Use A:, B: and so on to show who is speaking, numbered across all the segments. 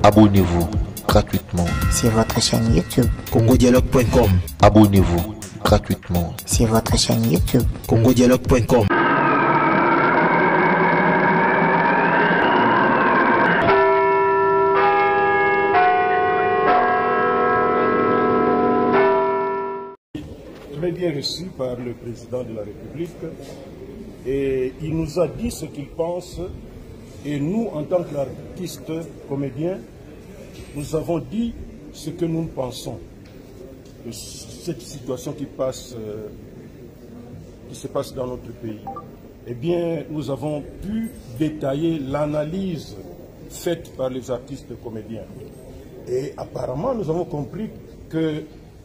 A: Abonnez-vous gratuitement
B: sur votre chaîne YouTube
C: congodialogue.com.
A: Abonnez-vous gratuitement
B: sur votre chaîne YouTube
C: congodialogue.com.
D: Très bien reçu par le président de la République et il nous a dit ce qu'il pense et nous, en tant qu'artistes, comédiens, nous avons dit ce que nous pensons de cette situation qui se passe dans notre pays. Eh bien, nous avons pu détailler l'analyse faite par les artistes comédiens. Et apparemment, nous avons compris que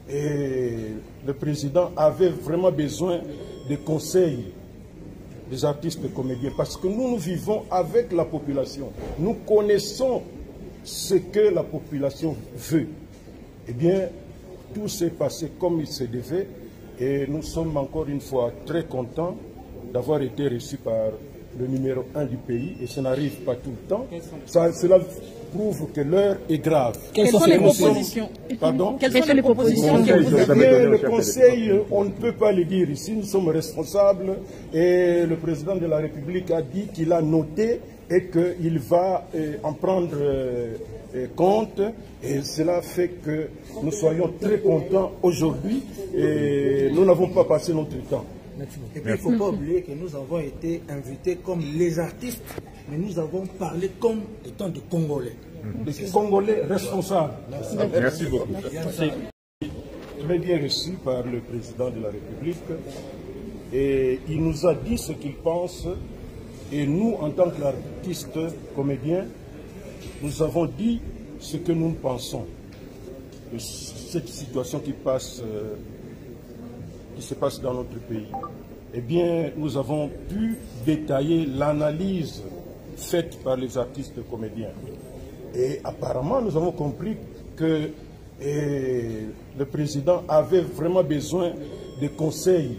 D: le président avait vraiment besoin des conseils des artistes comédiens, parce que nous vivons avec la population. Nous connaissons ce que la population veut. Eh bien, tout s'est passé comme il se devait et nous sommes encore une fois très contents d'avoir été reçus par le numéro 1 du pays, et ça n'arrive pas tout le temps. Cela prouve que l'heure est grave.
E: Quelles sont les propositions?
D: Pardon?
E: Quelles sont les propositions que vous avez?
D: Le conseil, on ne peut pas le dire ici, nous sommes responsables et le président de la République a dit qu'il a noté et qu'il va en prendre compte, et cela fait que nous soyons très contents aujourd'hui et nous n'avons pas passé notre temps.
F: Et puis il ne faut pas oublier que nous avons été invités comme les artistes, mais nous avons parlé comme étant des Congolais.
D: Des Congolais responsables.
C: Merci beaucoup.
D: Très bien reçu par le président de la République et il nous a dit ce qu'il pense et nous, en tant qu'artistes, comédiens, nous avons dit ce que nous pensons de cette situation qui se passe dans notre pays. Eh bien, nous avons pu détailler l'analyse faite par les artistes comédiens. Et apparemment, nous avons compris que le président avait vraiment besoin des conseils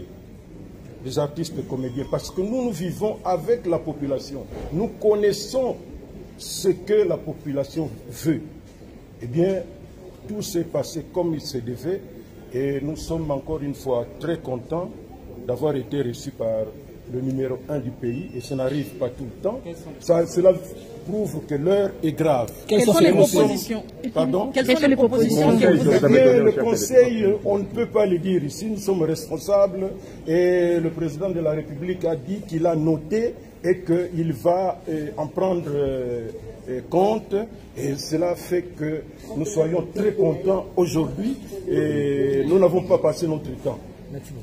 D: des artistes comédiens, parce que nous vivons avec la population. Nous connaissons ce que la population veut. Eh bien, tout s'est passé comme il se devait et nous sommes encore une fois très contents d'avoir été reçus par le numéro 1 du pays, et ça n'arrive pas tout le temps. Cela prouve que l'heure est grave.
E: Quelles sont les propositions?
D: Pardon?
E: Quelles sont les propositions que vous avez?
D: Le conseil, on ne peut pas le dire ici, nous sommes responsables et le président de la République a dit qu'il a noté et qu'il va en prendre compte, et cela fait que nous soyons très contents aujourd'hui et nous n'avons pas passé notre temps.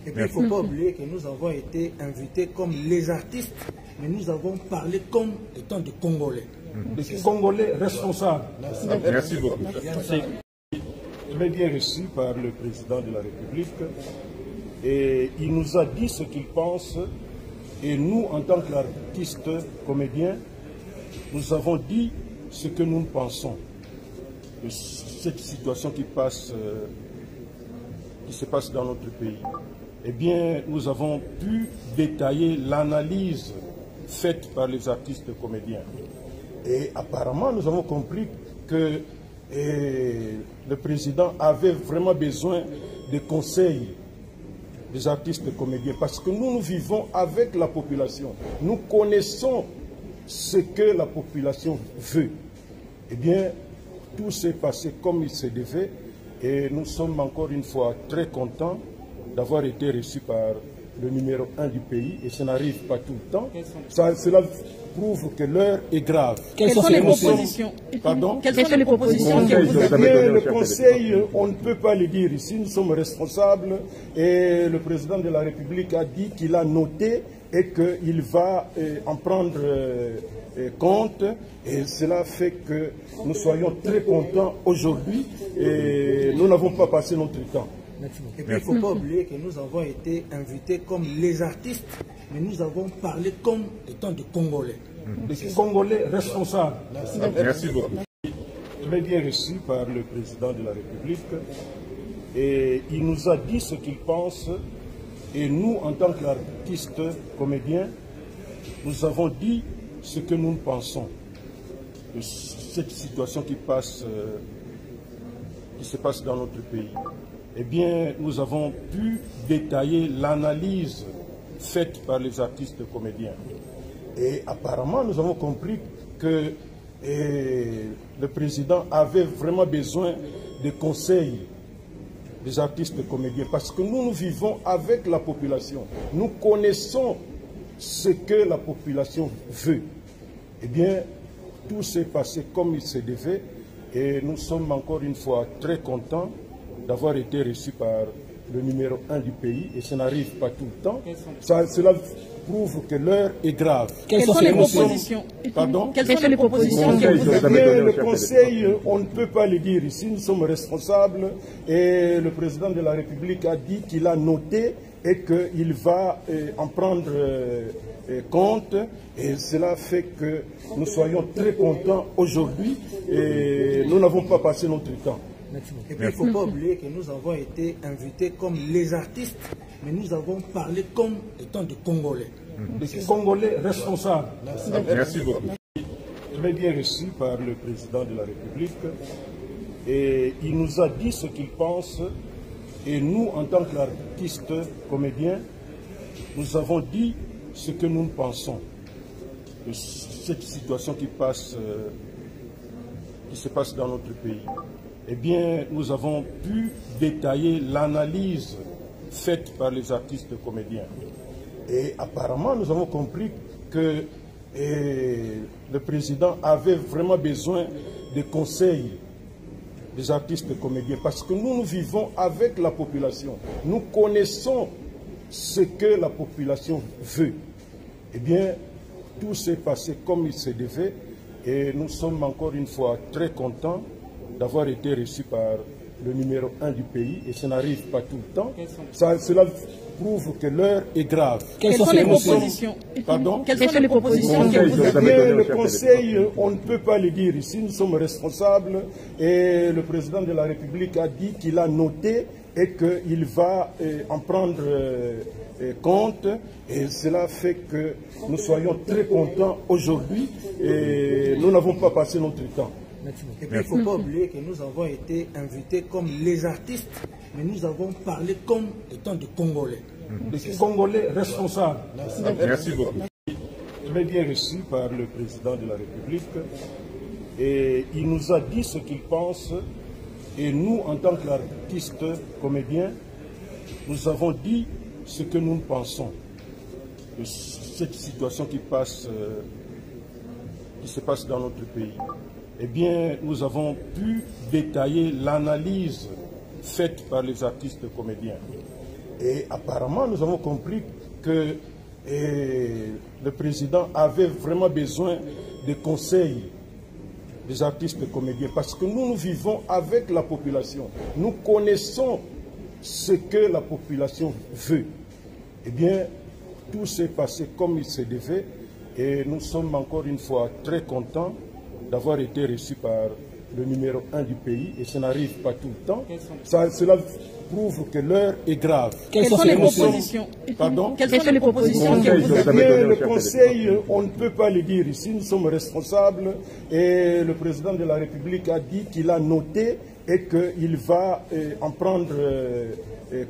F: Et puis il ne faut pas oublier que nous avons été invités comme les artistes, mais nous avons parlé comme étant des Congolais.
D: Des Congolais responsables.
C: Merci beaucoup.
D: Très bien reçu par le président de la République et il nous a dit ce qu'il pense et nous, en tant qu'artistes, comédiens, nous avons dit ce que nous pensons de cette situation qui se passe dans notre pays. Eh bien, nous avons pu détailler l'analyse faite par les artistes comédiens. Et apparemment, nous avons compris que le président avait vraiment besoin des conseils des artistes comédiens, parce que nous vivons avec la population. Nous connaissons ce que la population veut. Eh bien, tout s'est passé comme il se devait et nous sommes encore une fois très contents d'avoir été reçus par le numéro 1 du pays, et ça n'arrive pas tout le temps. Cela prouve que l'heure est grave.
E: Quelles sont les propositions?
D: Pardon?
E: Quelles sont les propositions que vous avez?
D: Le conseil, on ne peut pas le dire ici, nous sommes responsables et le président de la République a dit qu'il a noté et qu'il va en prendre compte, et cela fait que nous soyons très contents aujourd'hui et nous n'avons pas passé notre temps.
F: Et puis il ne faut pas oublier que nous avons été invités comme les artistes, mais nous avons parlé comme étant des Congolais.
D: Des Congolais responsables.
C: Merci beaucoup.
D: Très bien reçu par le président de la République et il nous a dit ce qu'il pense et nous, en tant qu'artistes, comédiens, nous avons dit ce que nous pensons de cette situation qui se passe dans notre pays, eh bien, nous avons pu détailler l'analyse faite par les artistes comédiens. Et apparemment, nous avons compris que le président avait vraiment besoin des conseils des artistes comédiens, parce que nous vivons avec la population. Nous connaissons ce que la population veut. Eh bien, tout s'est passé comme il se devait, et nous sommes encore une fois très contents d'avoir été reçus par le numéro 1 du pays, et ça n'arrive pas tout le temps. Cela prouve que l'heure est grave.
E: Quelles sont les propositions?
D: Pardon?
E: Quelles sont les propositions que vous
D: Eh bien, le Conseil, on ne peut pas le dire ici, nous sommes responsables, et le président de la République a dit qu'il a noté et qu'il va en prendre compte, et cela fait que nous soyons très contents aujourd'hui, et nous n'avons pas passé notre temps.
F: Et puis il ne faut pas oublier que nous avons été invités comme les artistes, mais nous avons parlé comme étant des Congolais.
D: Des Congolais responsables.
C: Merci beaucoup.
D: Très bien reçu par le président de la République, et il nous a dit ce qu'il pense, et nous, en tant qu'artistes comédiens, nous avons dit ce que nous pensons de cette situation qui se passe dans notre pays. Eh bien, nous avons pu détailler l'analyse faite par les artistes comédiens. Et apparemment, nous avons compris que le président avait vraiment besoin des conseils des artistes comédiens, parce que nous vivons avec la population. Nous connaissons ce que la population veut. Eh bien, tout s'est passé comme il se devait, et nous sommes encore une fois très contents d'avoir été reçus par le numéro 1 du pays, et ça n'arrive pas tout le temps. Cela prouve que l'heure est grave.
E: Quelles sont les propositions?
D: Pardon?
E: Quelles sont les propositions que vous
D: Eh bien, le Conseil, on ne peut pas le dire ici, nous sommes responsables, et le président de la République a dit qu'il a noté et qu'il va en prendre compte, et cela fait que nous soyons très contents aujourd'hui, et nous n'avons pas passé notre temps.
F: Et puis il ne faut pas oublier que nous avons été invités comme les artistes, mais nous avons parlé comme étant des Congolais.
D: Des Congolais responsables.
C: Merci beaucoup.
D: Très bien reçu par le président de la République, et il nous a dit ce qu'il pense, et nous, en tant qu'artistes comédiens, nous avons dit ce que nous pensons de cette situation qui se passe dans notre pays. Eh bien, nous avons pu détailler l'analyse faite par les artistes comédiens. Et apparemment, nous avons compris que le président avait vraiment besoin des conseils des artistes comédiens, parce que nous vivons avec la population. Nous connaissons ce que la population veut. Eh bien, tout s'est passé comme il se devait, et nous sommes encore une fois très contents d'avoir été reçus par le numéro 1 du pays, et ça n'arrive pas tout le temps. Cela prouve que l'heure est grave.
E: Quelles sont les propositions?
D: Pardon?
E: Quelles sont les propositions que vous
D: Eh bien, le Conseil, on ne peut pas le dire ici, nous sommes responsables, et le président de la République a dit qu'il a noté et qu'il va en prendre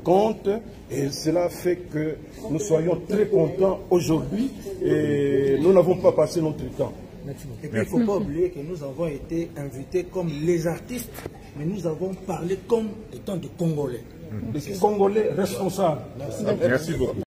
D: compte, et cela fait que nous soyons très contents aujourd'hui, et nous n'avons pas passé notre temps.
F: Et puis il ne faut pas oublier que nous avons été invités comme les artistes, mais nous avons parlé comme étant des Congolais.
D: Des Congolais responsables.
C: Merci beaucoup.